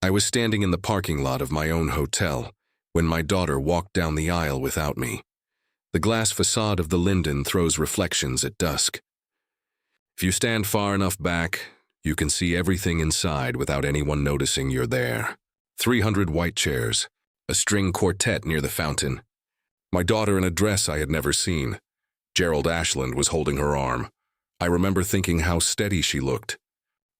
I was standing in the parking lot of my own hotel when my daughter walked down the aisle without me. The glass facade of the Linden throws reflections at dusk. If you stand far enough back, you can see everything inside without anyone noticing you're there. 300 white chairs, a string quartet near the fountain. My daughter in a dress I had never seen. Gerald Ashland was holding her arm. I remember thinking how steady she looked.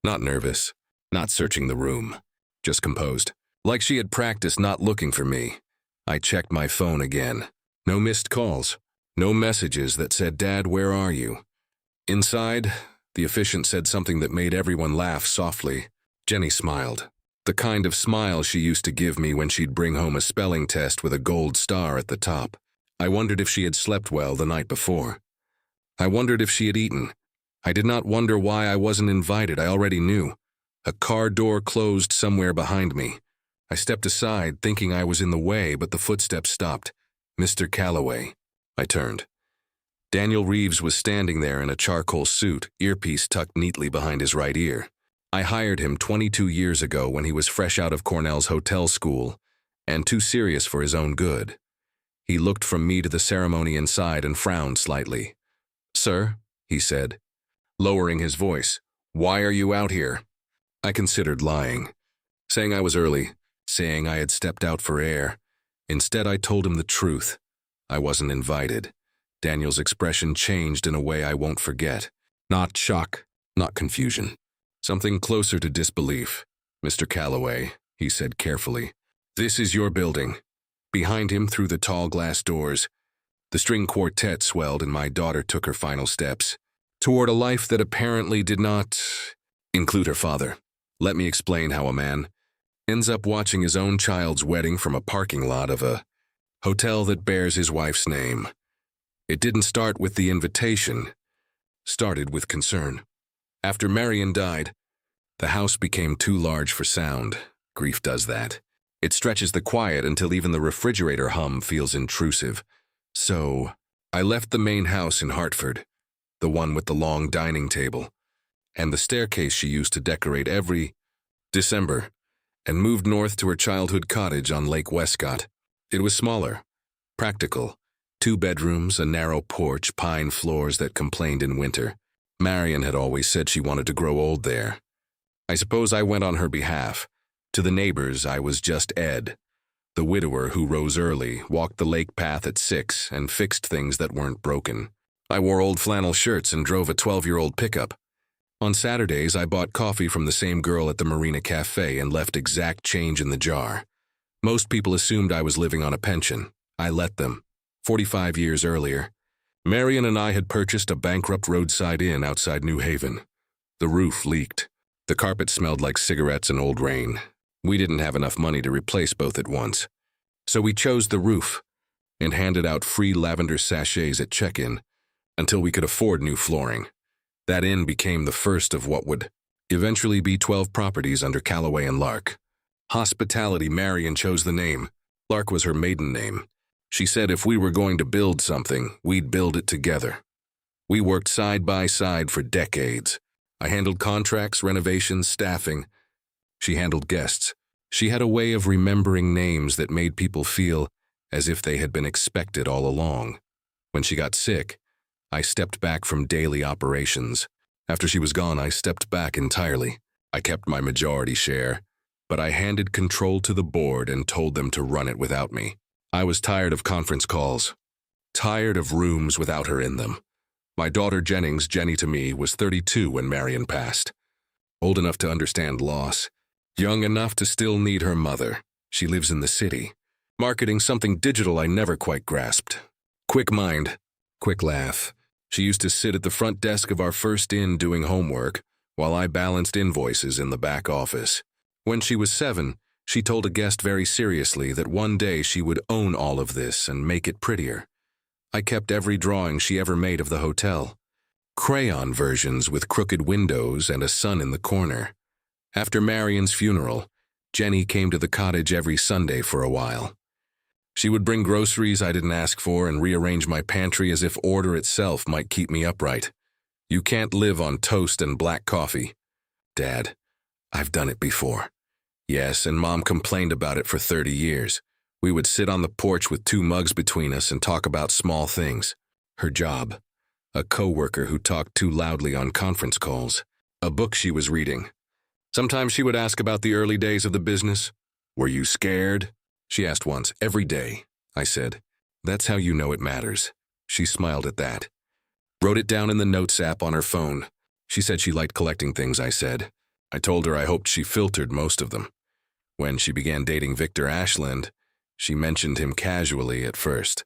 Not nervous, not searching the room, just composed. Like she had practiced not looking for me. I checked my phone again. No missed calls. No messages that said, "Dad, where are you?" Inside, the officiant said something that made everyone laugh softly. Jenny smiled. The kind of smile she used to give me when she'd bring home a spelling test with a gold star at the top. I wondered if she had slept well the night before. I wondered if she had eaten. I did not wonder why I wasn't invited. I already knew. A car door closed somewhere behind me. I stepped aside, thinking I was in the way, but the footsteps stopped. Mr. Calloway. I turned. Daniel Reeves was standing there in a charcoal suit, earpiece tucked neatly behind his right ear. I hired him 22 years ago when he was fresh out of Cornell's hotel school and too serious for his own good. He looked from me to the ceremony inside and frowned slightly. "Sir," he said, lowering his voice, "why are you out here?" I considered lying, saying I was early, saying I had stepped out for air. Instead, I told him the truth. I wasn't invited. Daniel's expression changed in a way I won't forget. Not shock, not confusion. Something closer to disbelief. "Mr. Calloway," he said carefully, "this is your building." Behind him, through the tall glass doors, the string quartet swelled and my daughter took her final steps toward a life that apparently did not include her father. Let me explain how a man ends up watching his own child's wedding from a parking lot of a hotel that bears his wife's name. It didn't start with the invitation, started with concern. After Marion died, the house became too large for sound. Grief does that. It stretches the quiet until even the refrigerator hum feels intrusive. So, I left the main house in Hartford, the one with the long dining table, and the staircase she used to decorate every December, and moved north to her childhood cottage on Lake Westcott. It was smaller, practical, 2 bedrooms, a narrow porch, pine floors that complained in winter. Marion had always said she wanted to grow old there. I suppose I went on her behalf. To the neighbors, I was just Ed, the widower who rose early, walked the lake path at 6, and fixed things that weren't broken. I wore old flannel shirts and drove a 12-year-old pickup. On Saturdays, I bought coffee from the same girl at the Marina Cafe and left exact change in the jar. Most people assumed I was living on a pension. I let them. 45 years earlier, Marion and I had purchased a bankrupt roadside inn outside New Haven. The roof leaked. The carpet smelled like cigarettes and old rain. We didn't have enough money to replace both at once. So we chose the roof and handed out free lavender sachets at check-in until we could afford new flooring. That inn became the first of what would eventually be 12 properties under Calloway and Lark. Hospitality. Marion chose the name. Lark was her maiden name. She said if we were going to build something, we'd build it together. We worked side by side for decades. I handled contracts, renovations, staffing. She handled guests. She had a way of remembering names that made people feel as if they had been expected all along. When she got sick, I stepped back from daily operations. After she was gone, I stepped back entirely. I kept my majority share, but I handed control to the board and told them to run it without me. I was tired of conference calls, tired of rooms without her in them. My daughter Jennings, Jenny to me, was 32 when Marion passed. Old enough to understand loss, young enough to still need her mother. She lives in the city, marketing something digital I never quite grasped. Quick mind, quick laugh. She used to sit at the front desk of our first inn doing homework while I balanced invoices in the back office. When she was 7, she told a guest very seriously that one day she would own all of this and make it prettier. I kept every drawing she ever made of the hotel. Crayon versions with crooked windows and a sun in the corner. After Marion's funeral, Jenny came to the cottage every Sunday for a while. She would bring groceries I didn't ask for and rearrange my pantry as if order itself might keep me upright. You can't live on toast and black coffee. Dad, I've done it before. Yes, and Mom complained about it for 30 years. We would sit on the porch with 2 mugs between us and talk about small things. Her job, a coworker who talked too loudly on conference calls, a book she was reading. Sometimes she would ask about the early days of the business. Were you scared? She asked once. Every day, I said. That's how you know it matters. She smiled at that. Wrote it down in the notes app on her phone. She said she liked collecting things, I said. I told her I hoped she filtered most of them. When she began dating Victor Ashland, she mentioned him casually at first.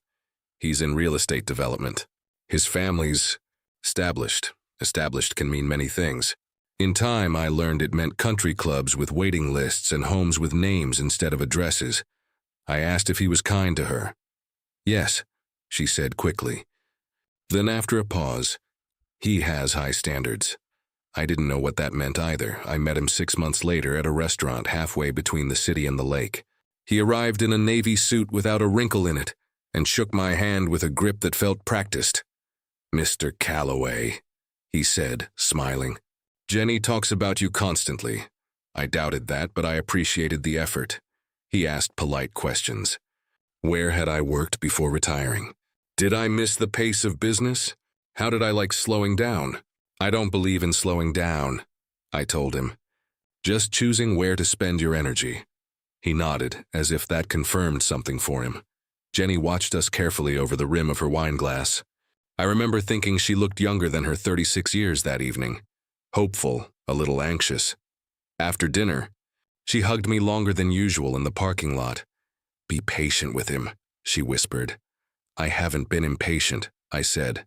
He's in real estate development. His family's established. Established can mean many things. In time, I learned it meant country clubs with waiting lists and homes with names instead of addresses. I asked if he was kind to her. Yes, she said quickly. Then after a pause, he has high standards. I didn't know what that meant either. I met him 6 months later at a restaurant halfway between the city and the lake. He arrived in a navy suit without a wrinkle in it and shook my hand with a grip that felt practiced. Mr. Calloway, he said, smiling. Jenny talks about you constantly. I doubted that, but I appreciated the effort. He asked polite questions. Where had I worked before retiring? Did I miss the pace of business? How did I like slowing down? I don't believe in slowing down, I told him. Just choosing where to spend your energy. He nodded, as if that confirmed something for him. Jenny watched us carefully over the rim of her wine glass. I remember thinking she looked younger than her 36 years that evening. Hopeful, a little anxious. After dinner, she hugged me longer than usual in the parking lot. Be patient with him, she whispered. I haven't been impatient, I said.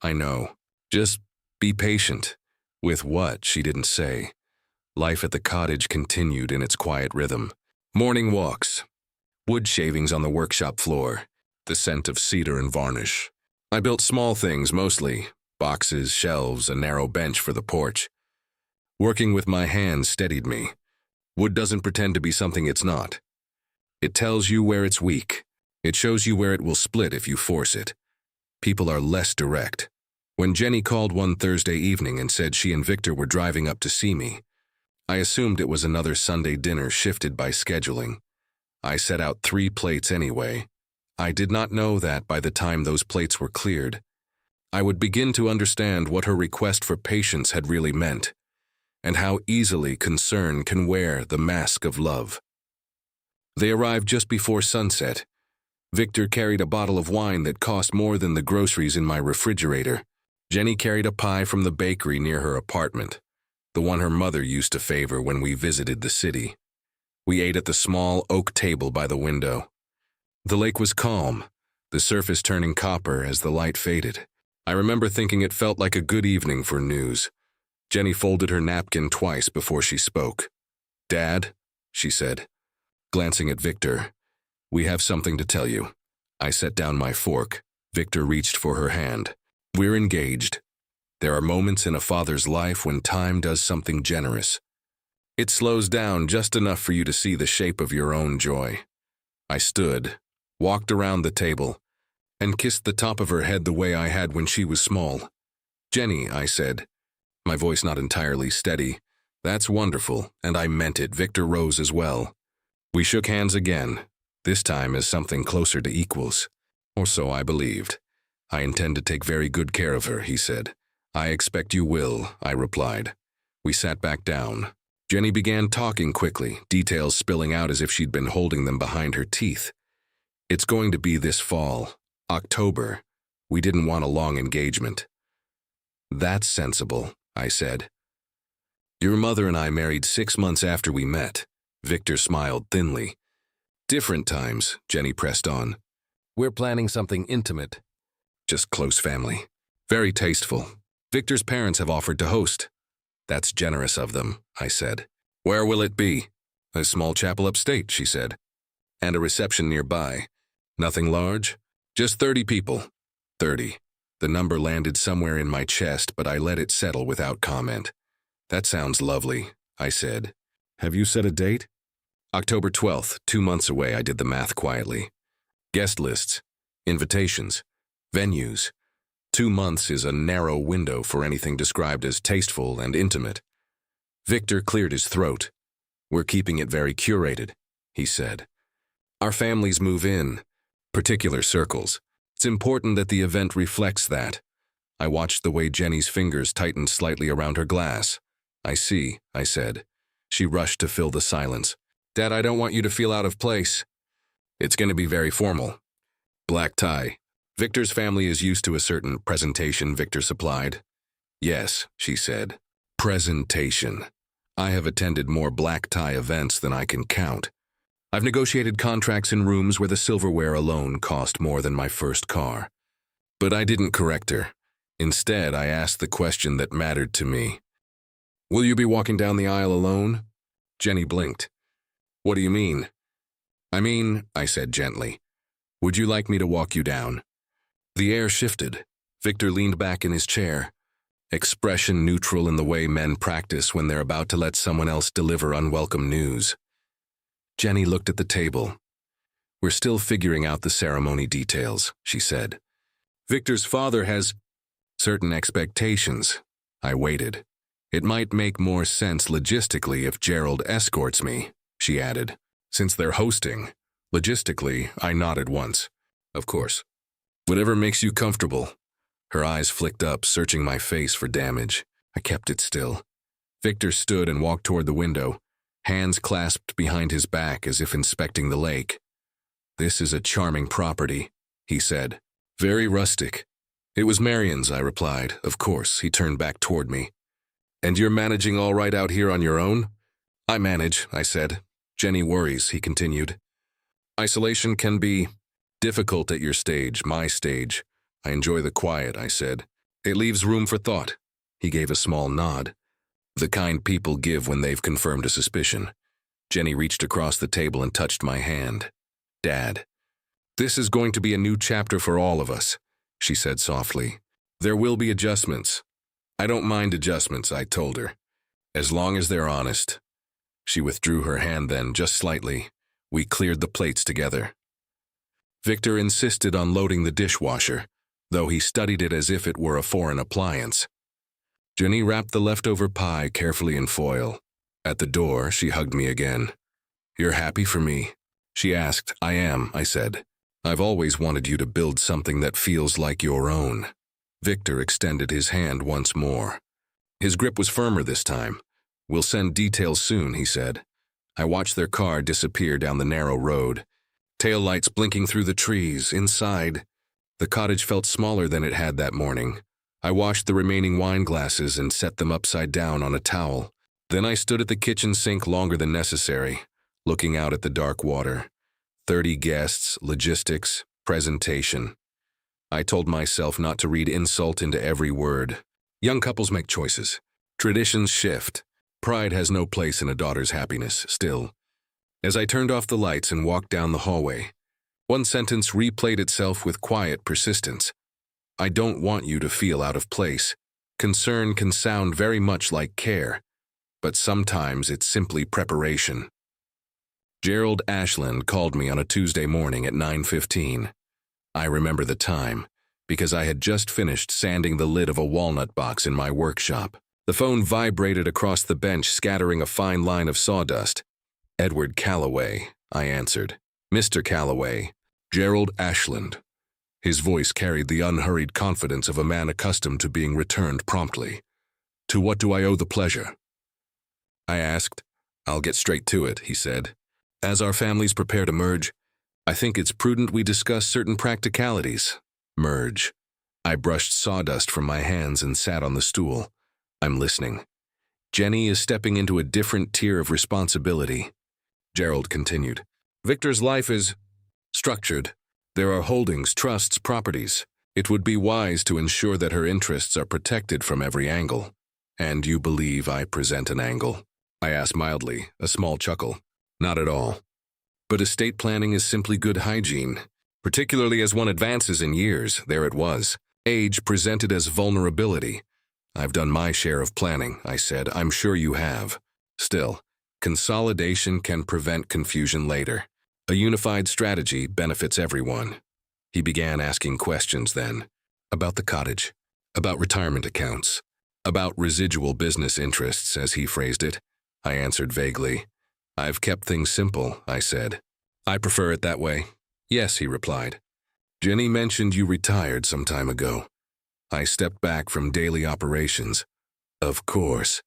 I know. Just be patient. With what, she didn't say. Life at the cottage continued in its quiet rhythm. Morning walks. Wood shavings on the workshop floor. The scent of cedar and varnish. I built small things mostly. Boxes, shelves, a narrow bench for the porch. Working with my hands steadied me. Wood doesn't pretend to be something it's not. It tells you where it's weak. It shows you where it will split if you force it. People are less direct. When Jenny called one Thursday evening and said she and Victor were driving up to see me, I assumed it was another Sunday dinner shifted by scheduling. I set out 3 plates anyway. I did not know that by the time those plates were cleared, I would begin to understand what her request for patience had really meant, and how easily concern can wear the mask of love. They arrived just before sunset. Victor carried a bottle of wine that cost more than the groceries in my refrigerator. Jenny carried a pie from the bakery near her apartment, the one her mother used to favor when we visited the city. We ate at the small oak table by the window. The lake was calm, the surface turning copper as the light faded. I remember thinking it felt like a good evening for news. Jenny folded her napkin twice before she spoke. Dad, she said, glancing at Victor, we have something to tell you. I set down my fork. Victor reached for her hand. We're engaged. There are moments in a father's life when time does something generous. It slows down just enough for you to see the shape of your own joy. I stood, walked around the table, and kissed the top of her head the way I had when she was small. Jenny, I said, my voice not entirely steady. That's wonderful, and I meant it. Victor rose as well. We shook hands again, this time as something closer to equals. Or so I believed. I intend to take very good care of her, he said. I expect you will, I replied. We sat back down. Jenny began talking quickly, details spilling out as if she'd been holding them behind her teeth. It's going to be this fall, October. We didn't want a long engagement. That's sensible, I said. Your mother and I married 6 months after we met. Victor smiled thinly. Different times, Jenny pressed on. We're planning something intimate. Just close family. Very tasteful. Victor's parents have offered to host. That's generous of them, I said. Where will it be? A small chapel upstate, she said. And a reception nearby. Nothing large? Just 30 people. 30. The number landed somewhere in my chest, but I let it settle without comment. That sounds lovely, I said. Have you set a date? October 12th, 2 months away, I did the math quietly. Guest lists, invitations, venues. 2 months is a narrow window for anything described as tasteful and intimate. Victor cleared his throat. We're keeping it very curated, he said. Our families move in, particular circles. It's important that the event reflects that. I watched the way Jenny's fingers tightened slightly around her glass. I see, I said. She rushed to fill the silence. Dad, I don't want you to feel out of place. It's going to be very formal. Black tie. Victor's family is used to a certain presentation, Victor supplied. Yes, she said. Presentation. I have attended more black tie events than I can count. I've negotiated contracts in rooms where the silverware alone cost more than my first car. But I didn't correct her. Instead, I asked the question that mattered to me. Will you be walking down the aisle alone? Jenny blinked. What do you mean? I said gently. Would you like me to walk you down? The air shifted. Victor leaned back in his chair, expression neutral in the way men practice when they're about to let someone else deliver unwelcome news. Jenny looked at the table. We're still figuring out the ceremony details, she said. Victor's father has certain expectations. I waited. It might make more sense logistically if Gerald escorts me, she added. Since they're hosting, logistically, I nodded once. Of course. Whatever makes you comfortable. Her eyes flicked up, searching my face for damage. I kept it still. Victor stood and walked toward the window, hands clasped behind his back as if inspecting the lake. This is a charming property, he said. Very rustic. It was Marion's, I replied. Of course, he turned back toward me. And you're managing all right out here on your own? I manage, I said. Jenny worries, he continued. Isolation can be difficult at your stage, my stage. I enjoy the quiet, I said. It leaves room for thought. He gave a small nod. The kind people give when they've confirmed a suspicion. Jenny reached across the table and touched my hand. Dad. This is going to be a new chapter for all of us, she said softly. There will be adjustments. I don't mind adjustments, I told her, as long as they're honest. She withdrew her hand then, just slightly. We cleared the plates together. Victor insisted on loading the dishwasher, though he studied it as if it were a foreign appliance. Jenny wrapped the leftover pie carefully in foil. At the door, she hugged me again. You're happy for me? She asked. I am, I said. I've always wanted you to build something that feels like your own. Victor extended his hand once more. His grip was firmer this time. We'll send details soon, he said. I watched their car disappear down the narrow road. Taillights blinking through the trees. Inside, the cottage felt smaller than it had that morning. I washed the remaining wine glasses and set them upside down on a towel. Then I stood at the kitchen sink longer than necessary, looking out at the dark water. 30 guests, logistics, presentation. I told myself not to read insult into every word. Young couples make choices. Traditions shift. Pride has no place in a daughter's happiness, still. As I turned off the lights and walked down the hallway, one sentence replayed itself with quiet persistence. I don't want you to feel out of place. Concern can sound very much like care, but sometimes it's simply preparation. Gerald Ashland called me on a Tuesday morning at 9:15. I remember the time, because I had just finished sanding the lid of a walnut box in my workshop. The phone vibrated across the bench, scattering a fine line of sawdust. Edward Calloway, I answered. Mr. Calloway, Gerald Ashland. His voice carried the unhurried confidence of a man accustomed to being returned promptly. To what do I owe the pleasure? I asked. I'll get straight to it, he said. As our families prepare to merge, I think it's prudent we discuss certain practicalities. Merge. I brushed sawdust from my hands and sat on the stool. I'm listening. Jenny is stepping into a different tier of responsibility. Gerald continued. Victor's life is structured. There are holdings, trusts, properties. It would be wise to ensure that her interests are protected from every angle. And you believe I present an angle? I asked mildly, a small chuckle. Not at all. But estate planning is simply good hygiene. Particularly as one advances in years, there it was. Age presented as vulnerability. I've done my share of planning, I said. I'm sure you have. Still, consolidation can prevent confusion later. A unified strategy benefits everyone. He began asking questions then. About the cottage. About retirement accounts. About residual business interests, as he phrased it. I answered vaguely. I've kept things simple, I said. I prefer it that way. Yes, he replied. Jenny mentioned you retired some time ago. I stepped back from daily operations. Of course.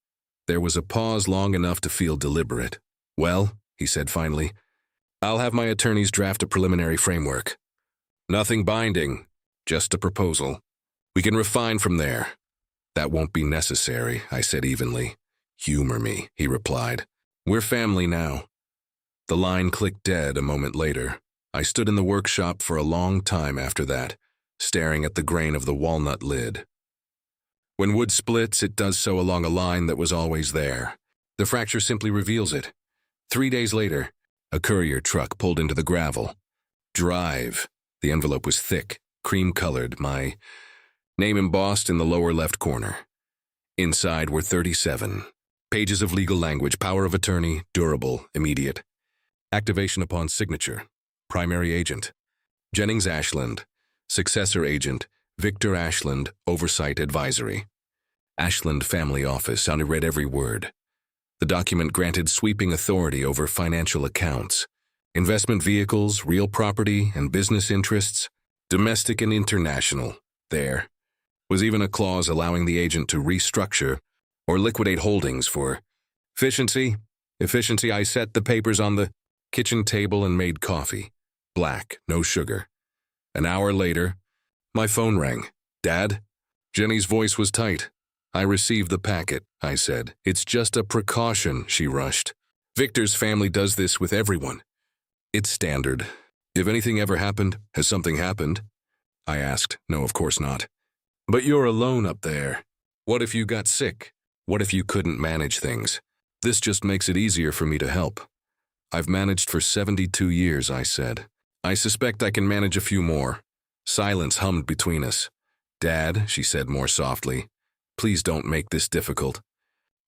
There was a pause long enough to feel deliberate. Well, he said finally, I'll have my attorneys draft a preliminary framework. Nothing binding, just a proposal. We can refine from there. That won't be necessary, I said evenly. Humor me, he replied. We're family now. The line clicked dead a moment later. I stood in the workshop for a long time after that, staring at the grain of the walnut lid. When wood splits, it does so along a line that was always there. The fracture simply reveals it. 3 days later, a courier truck pulled into the gravel. Drive. The envelope was thick, cream-colored, my name embossed in the lower left corner. Inside were 37 pages of legal language, power of attorney, durable, immediate. Activation upon signature. Primary agent. Jennings Ashland. Successor agent. Victor Ashland, Oversight Advisory. Ashland Family Office. I read every word. The document granted sweeping authority over financial accounts, investment vehicles, real property, and business interests, domestic and international. There was even a clause allowing the agent to restructure or liquidate holdings for efficiency. I set the papers on the kitchen table and made coffee. Black, no sugar. An hour later, my phone rang. Dad? Jenny's voice was tight. I received the packet, I said. It's just a precaution, she rushed. Victor's family does this with everyone. It's standard. If anything ever happened, has something happened? I asked. No, of course not. But you're alone up there. What if you got sick? What if you couldn't manage things? This just makes it easier for me to help. I've managed for 72 years, I said. I suspect I can manage a few more. Silence hummed between us. Dad, she said more softly, please don't make this difficult.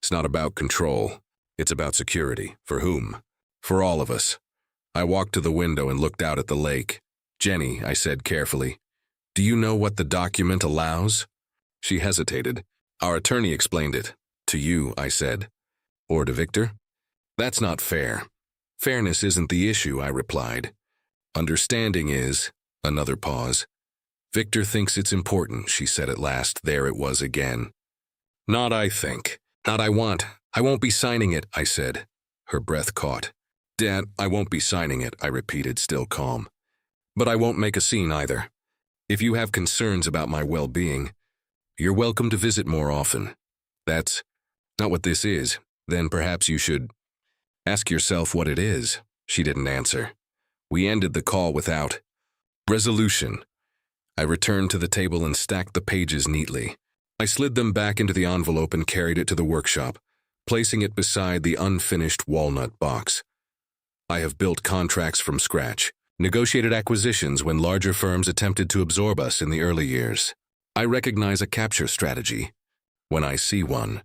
It's not about control. It's about security. For whom? For all of us. I walked to the window and looked out at the lake. Jenny, I said carefully, do you know what the document allows? She hesitated. Our attorney explained it. To you, I said. Or to Victor? That's not fair. Fairness isn't the issue, I replied. Understanding is. Another pause. Victor thinks it's important, she said at last. There it was again. Not I think. Not I want. I won't be signing it, I said. Her breath caught. Dad, I won't be signing it, I repeated, still calm. But I won't make a scene either. If you have concerns about my well-being, you're welcome to visit more often. That's not what this is. Then perhaps you should ask yourself what it is. She didn't answer. We ended the call without resolution. I returned to the table and stacked the pages neatly. I slid them back into the envelope and carried it to the workshop, placing it beside the unfinished walnut box. I have built contracts from scratch, negotiated acquisitions when larger firms attempted to absorb us in the early years. I recognize a capture strategy. When I see one,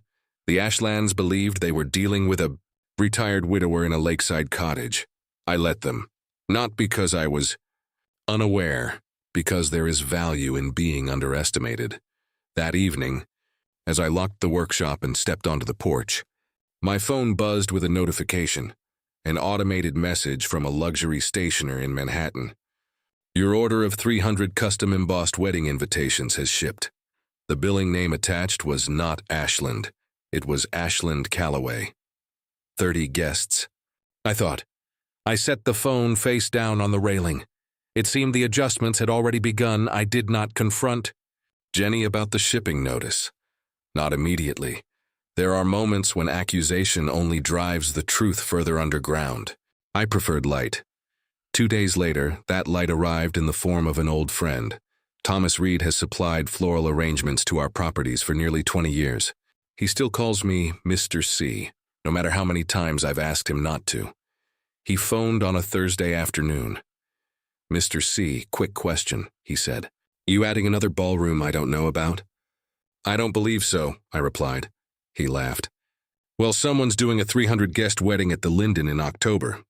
the Ashlands believed they were dealing with a retired widower in a lakeside cottage. I let them, not because I was unaware, because there is value in being underestimated. That evening, as I locked the workshop and stepped onto the porch, my phone buzzed with a notification, an automated message from a luxury stationer in Manhattan. Your order of 300 custom embossed wedding invitations has shipped. The billing name attached was not Ashland. It was Ashland Calloway. 30 guests. I thought. I set the phone face down on the railing. It seemed the adjustments had already begun. I did not confront Jenny about the shipping notice. Not immediately. There are moments when accusation only drives the truth further underground. I preferred light. 2 days later, that light arrived in the form of an old friend. Thomas Reed has supplied floral arrangements to our properties for nearly 20 years. He still calls me Mr. C, no matter how many times I've asked him not to. He phoned on a Thursday afternoon. Mr. C, quick question, he said. You adding another ballroom I don't know about? I don't believe so, I replied. He laughed. Well, someone's doing a 300-guest wedding at the Linden in October.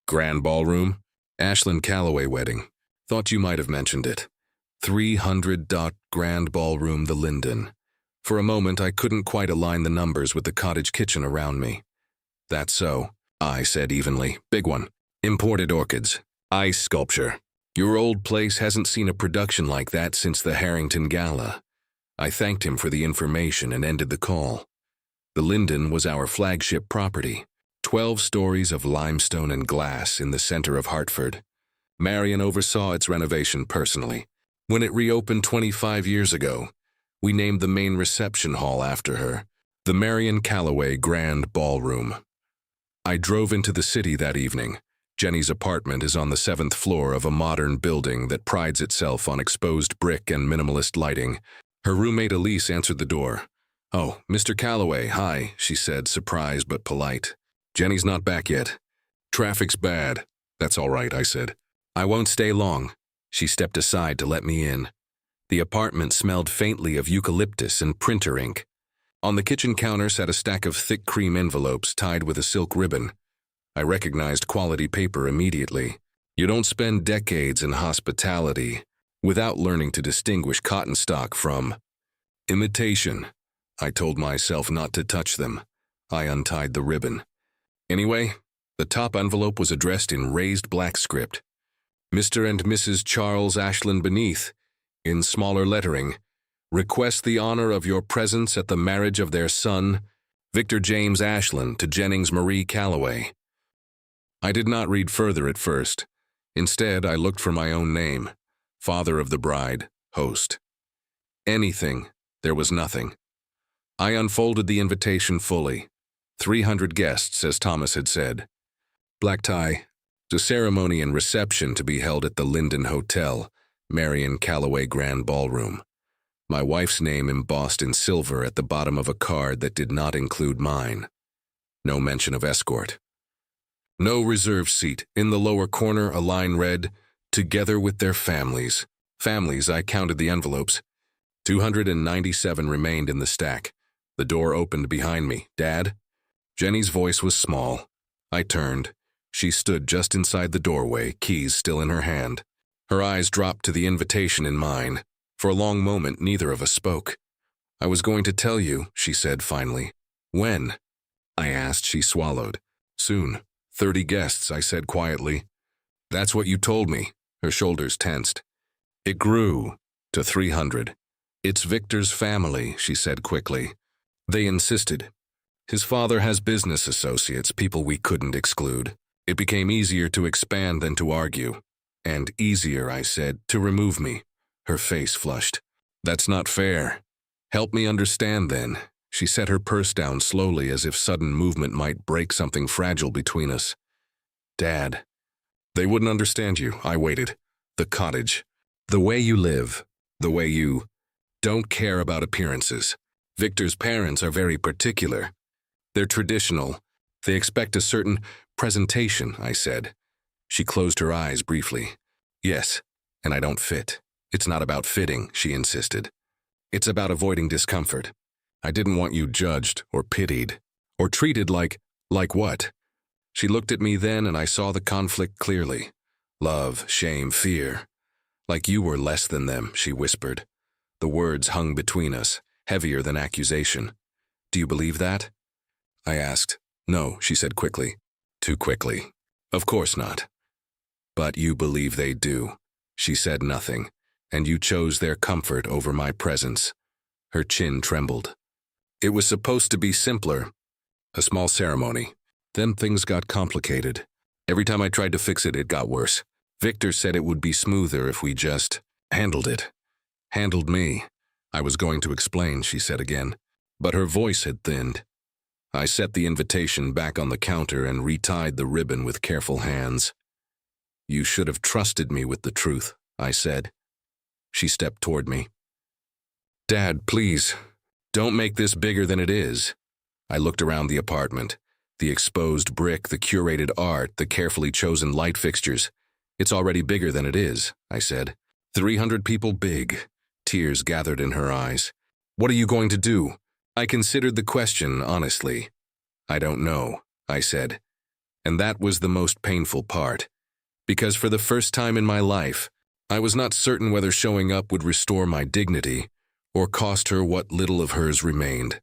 Grand ballroom? Ashland Calloway wedding. Thought you might have mentioned it. 300. Grand ballroom, the Linden. For a moment, I couldn't quite align the numbers with the cottage kitchen around me. That's so. I said evenly. Big one. Imported orchids. Ice sculpture. Your old place hasn't seen a production like that since the Harrington Gala. I thanked him for the information and ended the call. The Linden was our flagship property. 12 stories of limestone and glass in the center of Hartford. Marion oversaw its renovation personally. When it reopened 25 years ago, we named the main reception hall after her, the Marion Calloway Grand Ballroom. I drove into the city that evening. Jenny's apartment is on the 7th floor of a modern building that prides itself on exposed brick and minimalist lighting. Her roommate Elise answered the door. "Oh, Mr. Calloway, hi," she said, surprised but polite. "Jenny's not back yet. Traffic's bad." "That's all right," I said. "I won't stay long." She stepped aside to let me in. The apartment smelled faintly of eucalyptus and printer ink. On the kitchen counter sat a stack of thick cream envelopes tied with a silk ribbon. I recognized quality paper immediately. You don't spend decades in hospitality without learning to distinguish cotton stock from imitation. I told myself not to touch them. I untied the ribbon. Anyway, the top envelope was addressed in raised black script. Mr. and Mrs. Charles Ashland beneath, in smaller lettering, request the honor of your presence at the marriage of their son, Victor James Ashland, to Jennings Marie Calloway. I did not read further at first. Instead, I looked for my own name, father of the bride, host. Anything, there was nothing. I unfolded the invitation fully. 300 guests, as Thomas had said. Black tie. The ceremony and reception to be held at the Linden Hotel, Marion Calloway Grand Ballroom. My wife's name embossed in silver at the bottom of a card that did not include mine. No mention of escort. No reserved seat. In the lower corner, a line read, "Together with their families." Families, I counted the envelopes. 297 remained in the stack. The door opened behind me. "Dad?" Jenny's voice was small. I turned. She stood just inside the doorway, keys still in her hand. Her eyes dropped to the invitation in mine. For a long moment, neither of us spoke. "I was going to tell you," she said finally. "When?" I asked. She swallowed. "Soon. 30 guests," I said quietly. "That's what you told me." Her shoulders tensed. "It grew to 300. It's Victor's family," she said quickly. "They insisted. His father has business associates, people we couldn't exclude. It became easier to expand than to argue. And easier, I said, to remove me." Her face flushed. "That's not fair. Help me understand then." She set her purse down slowly as if sudden movement might break something fragile between us. "Dad." "They wouldn't understand you." I waited. "The cottage. The way you live. The way you don't care about appearances. Victor's parents are very particular. They're traditional. They expect a certain presentation," I said. She closed her eyes briefly. "Yes, and I don't fit." "It's not about fitting," she insisted. "It's about avoiding discomfort. I didn't want you judged or pitied or treated like what?" She looked at me then and I saw the conflict clearly. Love, shame, fear. "Like you were less than them," she whispered. The words hung between us, heavier than accusation. "Do you believe that?" I asked. "No," she said quickly. Too quickly. "Of course not." "But you believe they do." She said nothing, "and you chose their comfort over my presence." Her chin trembled. "It was supposed to be simpler. A small ceremony. Then things got complicated. Every time I tried to fix it, it got worse. Victor said it would be smoother if we just handled it. Handled me." I was going to explain, she said again, but her voice had thinned. I set the invitation back on the counter and retied the ribbon with careful hands. "You should have trusted me with the truth," I said. She stepped toward me. "Dad, please, don't make this bigger than it is." I looked around the apartment. The exposed brick, the curated art, the carefully chosen light fixtures. "It's already bigger than it is," I said. 300 people big. Tears gathered in her eyes. "What are you going to do?" I considered the question honestly. "I don't know," I said. And that was the most painful part. Because for the first time in my life, I was not certain whether showing up would restore my dignity or cost her what little of hers remained.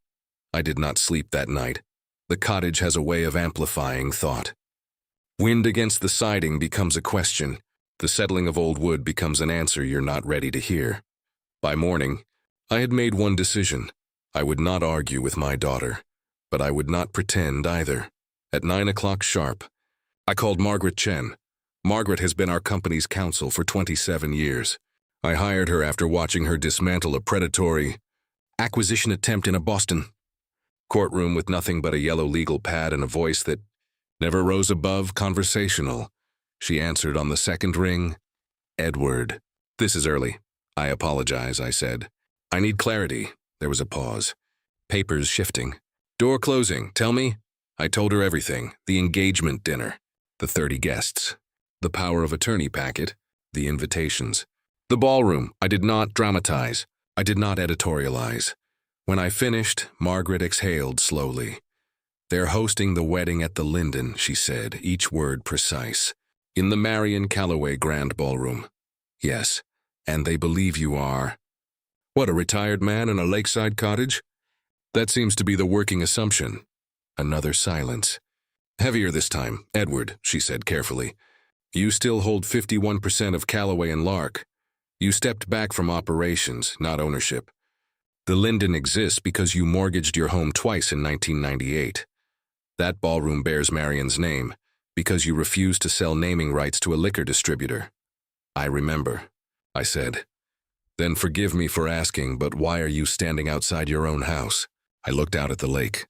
I did not sleep that night. The cottage has a way of amplifying thought. Wind against the siding becomes a question. The settling of old wood becomes an answer you're not ready to hear. By morning, I had made one decision. I would not argue with my daughter, but I would not pretend either. At 9 o'clock sharp, I called Margaret Chen. Margaret has been our company's counsel for 27 years. I hired her after watching her dismantle a predatory acquisition attempt in a Boston courtroom with nothing but a yellow legal pad and a voice that never rose above conversational. She answered on the second ring, "Edward, this is early. I apologize," I said. "I need clarity." There was a pause. Papers shifting. Door closing. Tell me. I told her everything. The engagement dinner. The 30 guests. The power of attorney packet. The invitations. The ballroom. I did not dramatize. I did not editorialize. When I finished, Margaret exhaled slowly. "They're hosting the wedding at the Linden," she said, each word precise. "In the Marion Calloway Grand Ballroom." "Yes, and they believe you are." "What, a retired man in a lakeside cottage?" "That seems to be the working assumption." Another silence. "Heavier this time, Edward," she said carefully. "You still hold 51% of Calloway and Lark. You stepped back from operations, not ownership. The Linden exists because you mortgaged your home twice in 1998. That ballroom bears Marion's name because you refused to sell naming rights to a liquor distributor." "I remember," I said. "Then forgive me for asking, but why are you standing outside your own house?" I looked out at the lake.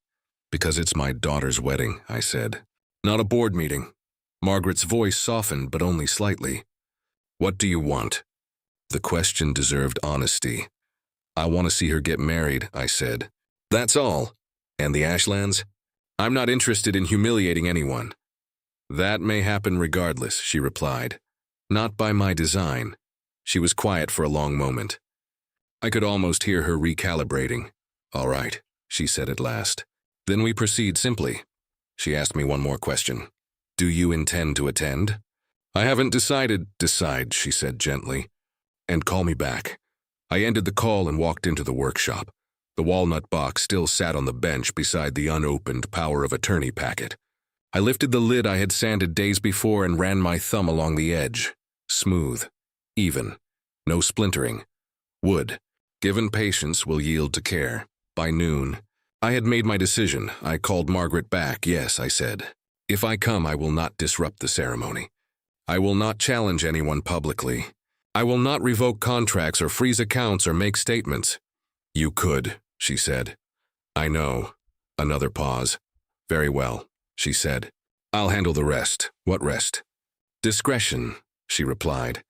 "Because it's my daughter's wedding," I said. "Not a board meeting." Margaret's voice softened, but only slightly. "What do you want?" The question deserved honesty. "I want to see her get married," I said. "That's all." "And the Ashlands?" "I'm not interested in humiliating anyone." "That may happen regardless," she replied. "Not by my design." She was quiet for a long moment. I could almost hear her recalibrating. "All right," she said at last. "Then we proceed simply." She asked me one more question. "Do you intend to attend?" "I haven't decided." "Decide," she said gently, "and call me back." I ended the call and walked into the workshop. The walnut box still sat on the bench beside the unopened power of attorney packet. I lifted the lid I had sanded days before and ran my thumb along the edge. Smooth. Even. No splintering. Wood, given patience, will yield to care. By noon, I had made my decision. I called Margaret back. "Yes," I said. "If I come, I will not disrupt the ceremony. I will not challenge anyone publicly. I will not revoke contracts or freeze accounts or make statements." "You could," she said. "I know." Another pause. "Very well," she said. "I'll handle the rest." "What rest?" "Discretion," she replied.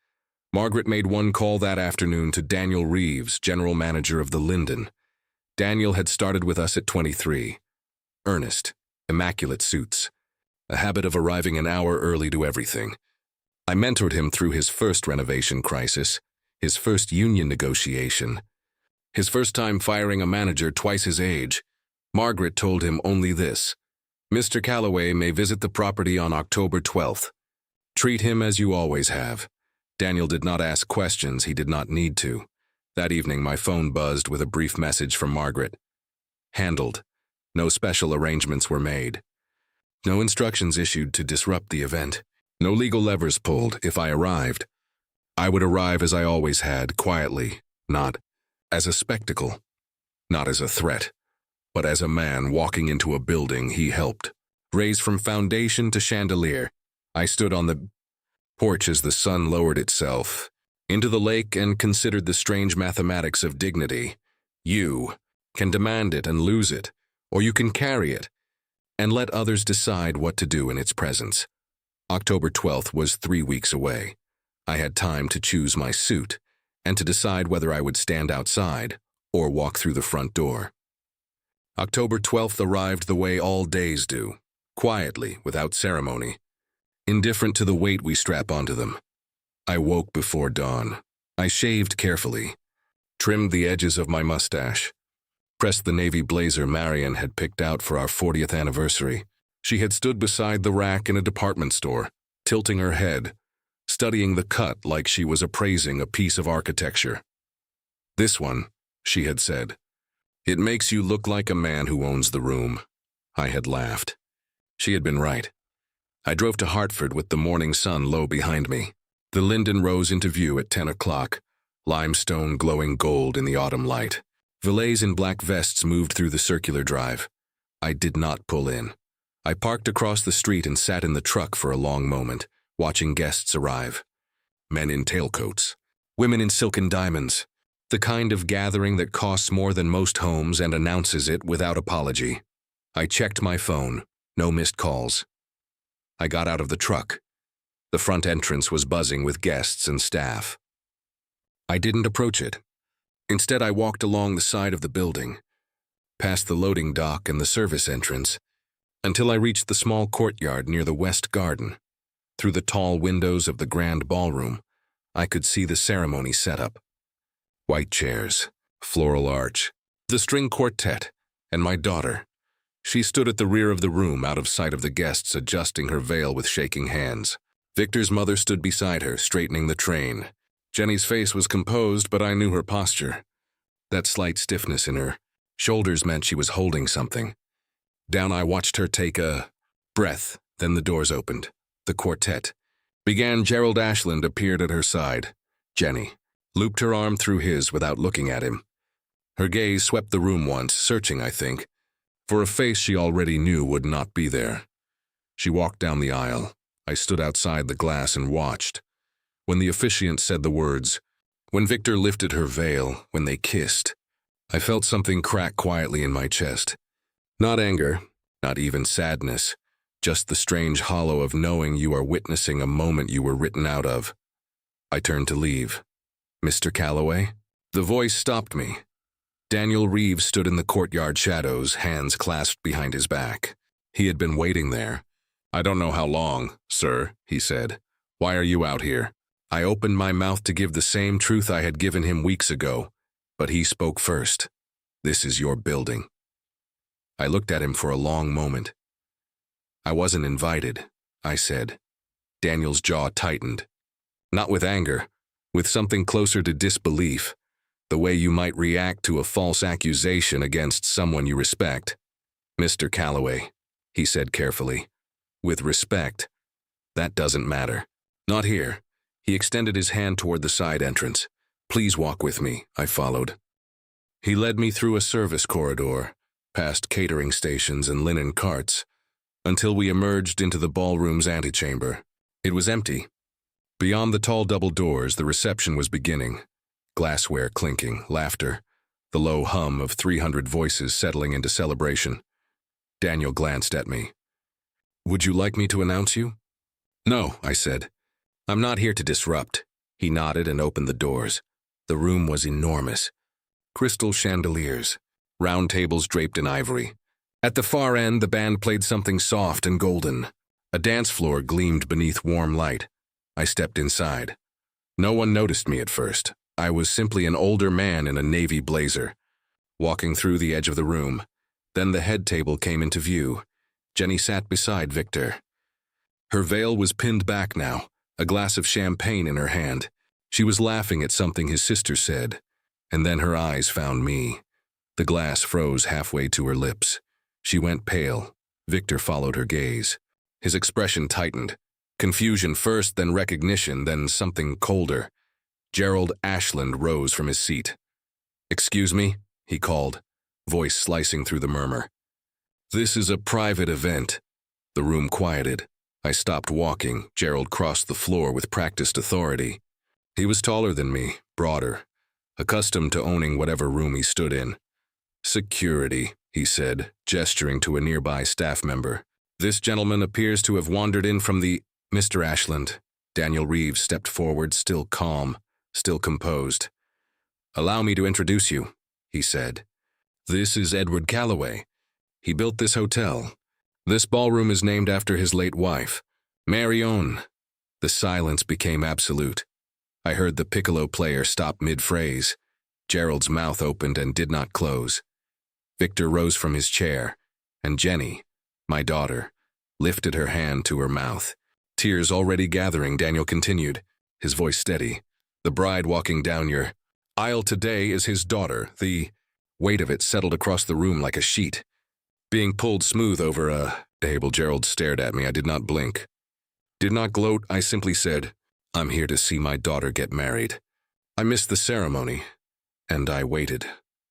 Margaret made one call that afternoon to Daniel Reeves, general manager of the Linden. Daniel had started with us at 23. Earnest, immaculate suits. A habit of arriving an hour early to everything. I mentored him through his first renovation crisis, his first union negotiation, his first time firing a manager twice his age. Margaret told him only this: "Mr. Calloway may visit the property on October 12th. Treat him as you always have." Daniel did not ask questions he did not need to. That evening, my phone buzzed with a brief message from Margaret. Handled. No special arrangements were made. No instructions issued to disrupt the event. No legal levers pulled. If I arrived, I would arrive as I always had, quietly, not as a spectacle, not as a threat, but as a man walking into a building he helped raise from foundation to chandelier. I stood on the porch as the sun lowered itself into the lake and considered the strange mathematics of dignity. You can demand it and lose it, or you can carry it and let others decide what to do in its presence. October 12th was 3 weeks away. I had time to choose my suit and to decide whether I would stand outside or walk through the front door. October 12th arrived the way all days do, quietly, without ceremony, indifferent to the weight we strap onto them. I woke before dawn. I shaved carefully, trimmed the edges of my mustache, pressed the navy blazer Marion had picked out for our 40th anniversary. She had stood beside the rack in a department store, tilting her head, studying the cut like she was appraising a piece of architecture. "This one," she had said. "It makes you look like a man who owns the room." I had laughed. She had been right. I drove to Hartford with the morning sun low behind me. The Linden rose into view at 10 o'clock, limestone glowing gold in the autumn light. Valets in black vests moved through the circular drive. I did not pull in. I parked across the street and sat in the truck for a long moment, watching guests arrive. Men in tailcoats, women in silken diamonds, the kind of gathering that costs more than most homes and announces it without apology. I checked my phone, no missed calls. I got out of the truck. The front entrance was buzzing with guests and staff. I didn't approach it. Instead, I walked along the side of the building, past the loading dock and the service entrance, until I reached the small courtyard near the west garden. Through the tall windows of the grand ballroom, I could see the ceremony setup. White chairs, floral arch, the string quartet, and my daughter. She stood at the rear of the room, out of sight of the guests, adjusting her veil with shaking hands. Victor's mother stood beside her, straightening the train. Jenny's face was composed, but I knew her posture. That slight stiffness in her shoulders meant she was holding something. Down I watched her take a breath, then the doors opened. The quartet began. Gerald Ashland appeared at her side. Jenny looped her arm through his without looking at him. Her gaze swept the room once, searching, I think, for a face she already knew would not be there. She walked down the aisle. I stood outside the glass and watched. When the officiant said the words, when Victor lifted her veil, when they kissed, I felt something crack quietly in my chest. Not anger, not even sadness, just the strange hollow of knowing you are witnessing a moment you were written out of. I turned to leave. Mr. Calloway? The voice stopped me. Daniel Reeves stood in the courtyard shadows, hands clasped behind his back. He had been waiting there. I don't know how long, sir, he said. Why are you out here? I opened my mouth to give the same truth I had given him weeks ago, but he spoke first. This is your building. I looked at him for a long moment. I wasn't invited, I said. Daniel's jaw tightened. Not with anger, with something closer to disbelief, the way you might react to a false accusation against someone you respect. Mr. Calloway, he said carefully. With respect. That doesn't matter. Not here. He extended his hand toward the side entrance. Please walk with me, I followed. He led me through a service corridor, past catering stations and linen carts, until we emerged into the ballroom's antechamber. It was empty. Beyond the tall double doors, the reception was beginning. Glassware clinking, laughter, the low hum of 300 voices settling into celebration. Daniel glanced at me. Would you like me to announce you? No, I said. I'm not here to disrupt. He nodded and opened the doors. The room was enormous. Crystal chandeliers, round tables draped in ivory. At the far end, the band played something soft and golden. A dance floor gleamed beneath warm light. I stepped inside. No one noticed me at first. I was simply an older man in a navy blazer, walking through the edge of the room. Then the head table came into view. Jenny sat beside Victor. Her veil was pinned back now, a glass of champagne in her hand. She was laughing at something his sister said, and then her eyes found me. The glass froze halfway to her lips. She went pale. Victor followed her gaze. His expression tightened. Confusion first, then recognition, then something colder. Gerald Ashland rose from his seat. Excuse me, he called, voice slicing through the murmur. This is a private event. The room quieted. I stopped walking. Gerald crossed the floor with practiced authority. He was taller than me, broader, accustomed to owning whatever room he stood in. Security, he said, gesturing to a nearby staff member. This gentleman appears to have wandered in from the... Mr. Ashland. Daniel Reeves stepped forward, still calm, still composed. Allow me to introduce you, he said. This is Edward Calloway. He built this hotel. This ballroom is named after his late wife, Marion. The silence became absolute. I heard the piccolo player stop mid-phrase. Gerald's mouth opened and did not close. Victor rose from his chair, and Jenny, my daughter, lifted her hand to her mouth. Tears already gathering, Daniel continued, his voice steady. The bride walking down your aisle today is his daughter. The weight of it settled across the room like a sheet. being pulled smooth over a table. Gerald stared at me. I did not blink. Did not gloat. I simply said, I'm here to see my daughter get married. I missed the ceremony, and I waited.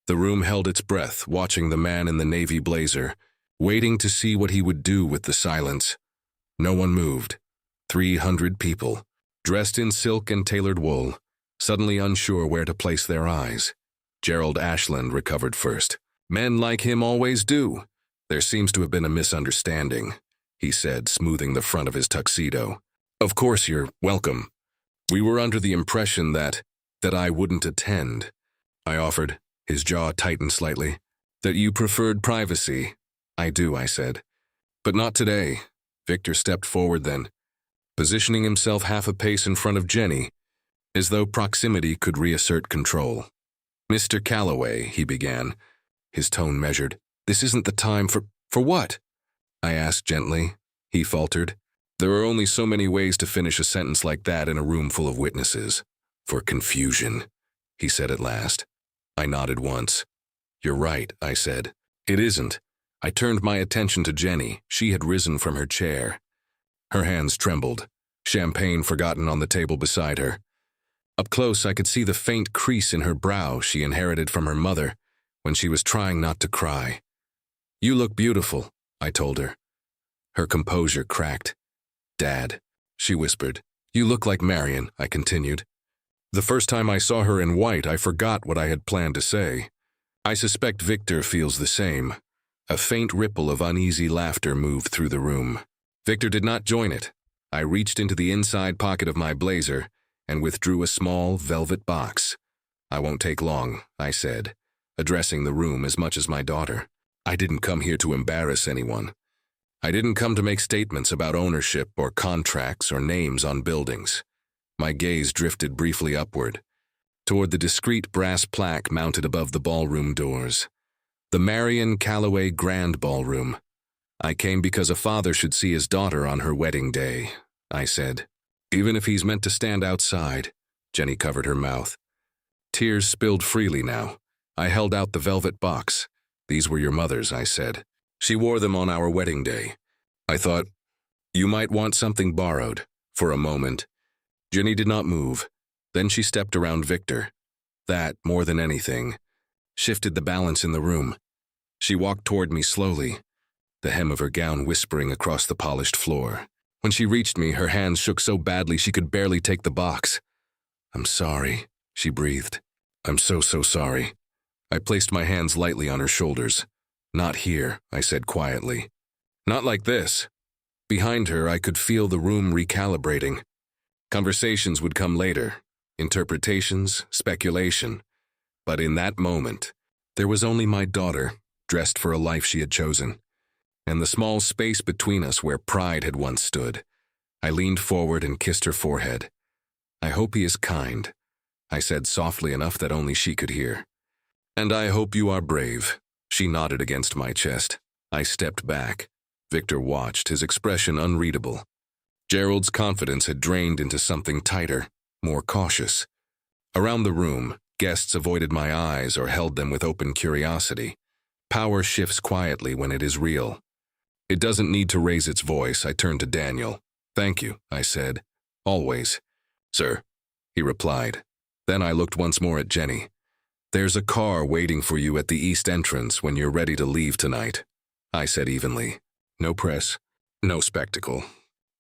The room held its breath, watching the man in the navy blazer, waiting to see what he would do with the silence. No one moved. 300 people, dressed in silk and tailored wool, suddenly unsure where to place their eyes. Gerald Ashland recovered first. Men like him always do. There seems to have been a misunderstanding, he said, smoothing the front of his tuxedo. Of course you're welcome. We were under the impression that I wouldn't attend. I offered. His jaw tightened slightly. That you preferred privacy. I do, I said. But not today. Victor stepped forward then, positioning himself half a pace in front of Jenny, as though proximity could reassert control. Mr. Calloway, he began, his tone measured. This isn't the time for what? I asked gently. He faltered. There are only so many ways to finish a sentence like that in a room full of witnesses. For confusion, he said at last. I nodded once. You're right, I said. It isn't. I turned my attention to Jenny. She had risen from her chair. Her hands trembled, champagne forgotten on the table beside her. Up close, I could see the faint crease in her brow she inherited from her mother when she was trying not to cry. You look beautiful, I told her. Her composure cracked. Dad, she whispered. You look like Marion, I continued. The first time I saw her in white, I forgot what I had planned to say. I suspect Victor feels the same. A faint ripple of uneasy laughter moved through the room. Victor did not join it. I reached into the inside pocket of my blazer and withdrew a small velvet box. I won't take long, I said, addressing the room as much as my daughter. I didn't come here to embarrass anyone. I didn't come to make statements about ownership or contracts or names on buildings. My gaze drifted briefly upward, toward the discreet brass plaque mounted above the ballroom doors. The Marion Calloway Grand Ballroom. I came because a father should see his daughter on her wedding day, I said. Even if he's meant to stand outside. Jenny covered her mouth. Tears spilled freely now. I held out the velvet box. These were your mother's, I said. She wore them on our wedding day. I thought, you might want something borrowed. For a moment. Jenny did not move. Then she stepped around Victor. That, more than anything, shifted the balance in the room. She walked toward me slowly, the hem of her gown whispering across the polished floor. When she reached me, her hands shook so badly she could barely take the box. I'm sorry, she breathed. I'm so sorry. I placed my hands lightly on her shoulders. Not here, I said quietly. Not like this. Behind her, I could feel the room recalibrating. Conversations would come later, interpretations, speculation. But in that moment, there was only my daughter, dressed for a life she had chosen, and the small space between us where pride had once stood. I leaned forward and kissed her forehead. I hope he is kind, I said softly enough that only she could hear. And I hope you are brave, she nodded against my chest. I stepped back. Victor watched, his expression unreadable. Gerald's confidence had drained into something tighter, more cautious. Around the room, guests avoided my eyes or held them with open curiosity. Power shifts quietly when it is real. It doesn't need to raise its voice. I turned to Daniel. Thank you, I said. Always. Sir, he replied. Then I looked once more at Jenny. There's a car waiting for you at the east entrance when you're ready to leave tonight, I said evenly. No press, no spectacle.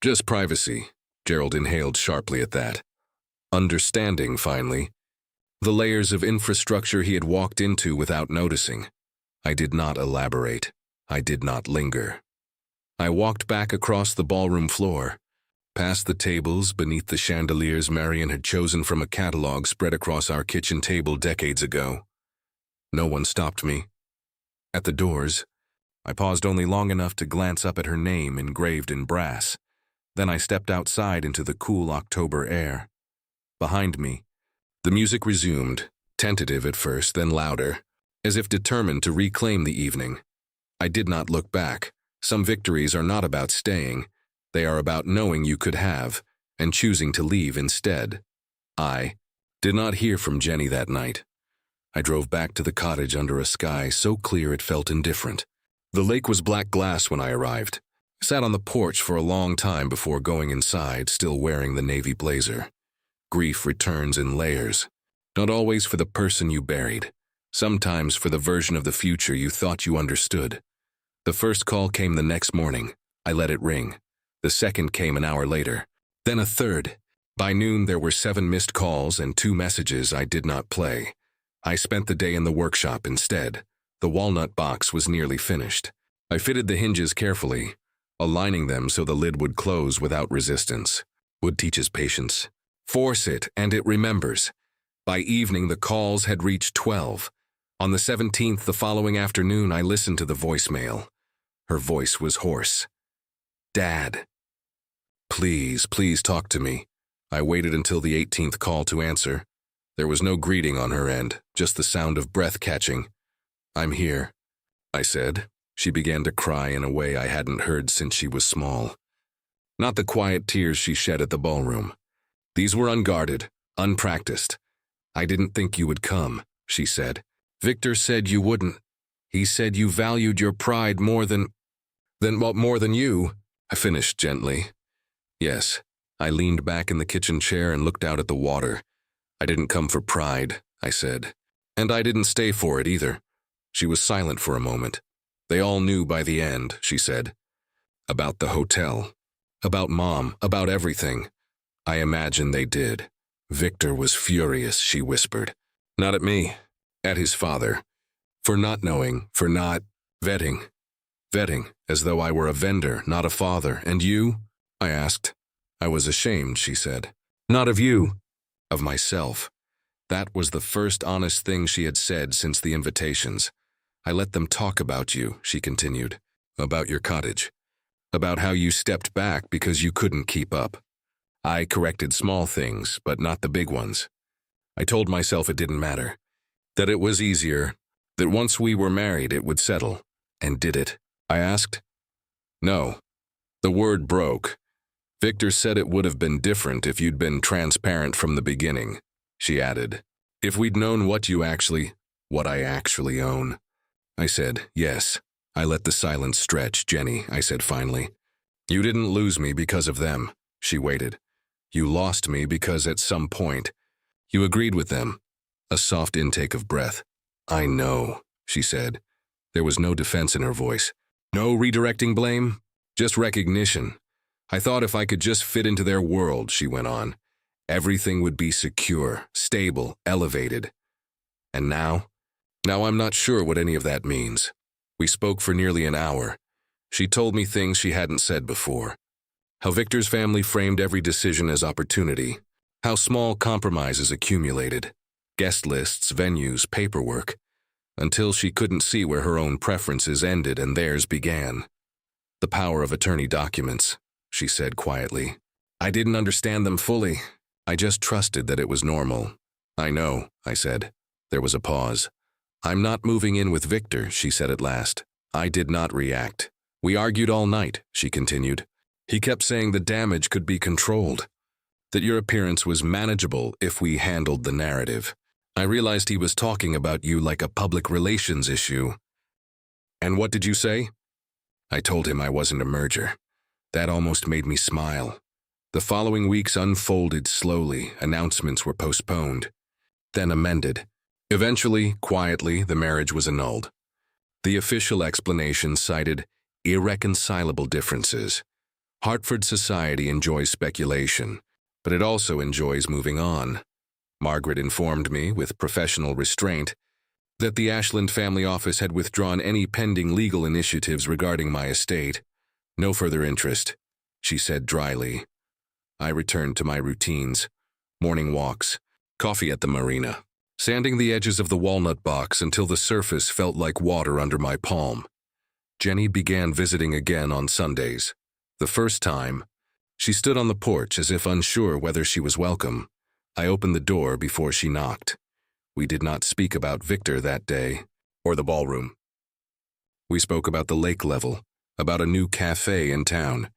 Just privacy. Gerald inhaled sharply at that. Understanding, finally. The layers of infrastructure he had walked into without noticing. I did not elaborate. I did not linger. I walked back across the ballroom floor, past the tables beneath the chandeliers Marion had chosen from a catalog spread across our kitchen table decades ago. No one stopped me. At the doors, I paused only long enough to glance up at her name engraved in brass. Then I stepped outside into the cool October air. Behind me, the music resumed, tentative at first, then louder, as if determined to reclaim the evening. I did not look back. Some victories are not about staying. They are about knowing you could have, and choosing to leave instead. I did not hear from Jenny that night. I drove back to the cottage under a sky so clear it felt indifferent. The lake was black glass when I arrived. I sat on the porch for a long time before going inside, still wearing the navy blazer. Grief returns in layers. Not always for the person you buried. Sometimes for the version of the future you thought you understood. The first call came the next morning. I let it ring. The second came an hour later. Then a third. By noon there were 7 missed calls and 2 messages I did not play. I spent the day in the workshop instead. The walnut box was nearly finished. I fitted the hinges carefully, aligning them so the lid would close without resistance. Wood teaches patience. Force it, and it remembers. By evening, the calls had reached 12. On the 17th, the following afternoon, I listened to the voicemail. Her voice was hoarse. Dad. Please, please talk to me. I waited until the 18th call to answer. There was no greeting on her end, just the sound of breath catching. I'm here, I said. She began to cry in a way I hadn't heard since she was small. Not the quiet tears she shed at the ballroom. These were unguarded, unpracticed. I didn't think you would come, she said. Victor said you wouldn't. He said you valued your pride more than you, I finished gently. Yes, I leaned back in the kitchen chair and looked out at the water. I didn't come for pride, I said. And I didn't stay for it either. She was silent for a moment. They all knew by the end, she said. About the hotel. About Mom, about everything. I imagine they did. Victor was furious, she whispered. Not at me, at his father. For not knowing, for not vetting. Vetting, as though I were a vendor, not a father. And you? I asked. I was ashamed, she said. Not of you. Of myself. That was the first honest thing she had said since the invitations. I let them talk about you, she continued. About your cottage. About how you stepped back because you couldn't keep up. I corrected small things, but not the big ones. I told myself it didn't matter. That it was easier. That once we were married it would settle. And did it? I asked. No. The word broke. Victor said it would have been different if you'd been transparent from the beginning, she added. If we'd known what I actually own. I said, yes. I let the silence stretch, Jenny, I said finally. You didn't lose me because of them, she waited. You lost me because at some point, you agreed with them. A soft intake of breath. I know, she said. There was no defense in her voice. No redirecting blame, just recognition. I thought if I could just fit into their world, she went on, everything would be secure, stable, elevated. And now I'm not sure what any of that means. We spoke for nearly an hour. She told me things she hadn't said before. How Victor's family framed every decision as opportunity. How small compromises accumulated. Guest lists, venues, paperwork. Until she couldn't see where her own preferences ended and theirs began. The power of attorney documents, she said quietly. I didn't understand them fully. I just trusted that it was normal. I know, I said. There was a pause. I'm not moving in with Victor, she said at last. I did not react. We argued all night, she continued. He kept saying the damage could be controlled. That your appearance was manageable if we handled the narrative. I realized he was talking about you like a public relations issue. And what did you say? I told him I wasn't a merger. That almost made me smile. The following weeks unfolded slowly. Announcements were postponed, then amended. Eventually, quietly, the marriage was annulled. The official explanation cited irreconcilable differences. Hartford society enjoys speculation, but it also enjoys moving on. Margaret informed me, with professional restraint, that the Ashland family office had withdrawn any pending legal initiatives regarding my estate. No further interest, she said dryly. I returned to my routines. Morning walks, coffee at the marina, sanding the edges of the walnut box until the surface felt like water under my palm. Jenny began visiting again on Sundays. The first time, she stood on the porch as if unsure whether she was welcome. I opened the door before she knocked. We did not speak about Victor that day, or the ballroom. We spoke about the lake level, about a new cafe in town,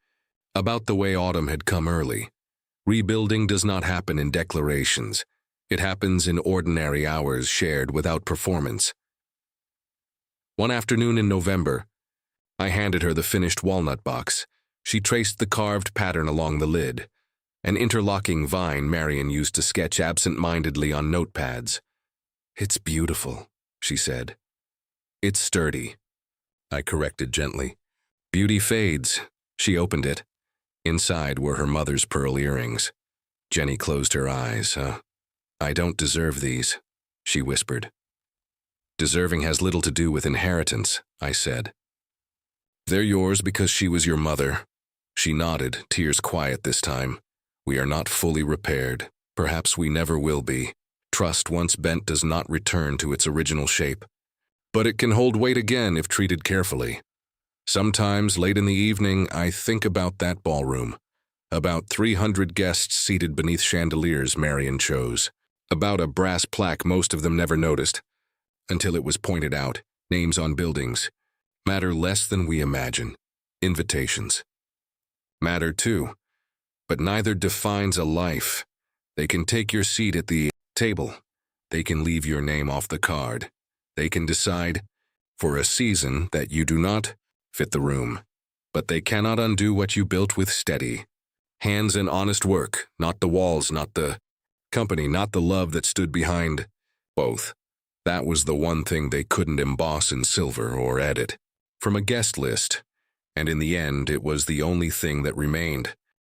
about the way autumn had come early. Rebuilding does not happen in declarations. It happens in ordinary hours shared without performance. One afternoon in November, I handed her the finished walnut box. She traced the carved pattern along the lid, an interlocking vine Marion used to sketch absent-mindedly on notepads. "It's beautiful," she said. "It's sturdy," I corrected gently. "Beauty fades." She opened it. Inside were her mother's pearl earrings. Jenny closed her eyes. "I don't deserve these," she whispered. "Deserving has little to do with inheritance," I said. "They're yours because she was your mother." She nodded, tears quiet this time. "We are not fully repaired. Perhaps we never will be. Trust once bent does not return to its original shape. But it can hold weight again if treated carefully. Sometimes, late in the evening, I think about that ballroom. About 300 guests seated beneath chandeliers Marion chose. About a brass plaque most of them never noticed, until it was pointed out. Names on buildings matter less than we imagine. Invitations matter too, but neither defines a life. They can take your seat at the table. They can leave your name off the card. They can decide, for a season, that you do not fit the room. But they cannot undo what you built with steady hands and honest work, not the walls, not the company, not the love that stood behind both. That was the one thing they couldn't emboss in silver or edit from a guest list, and in the end it was the only thing that remained.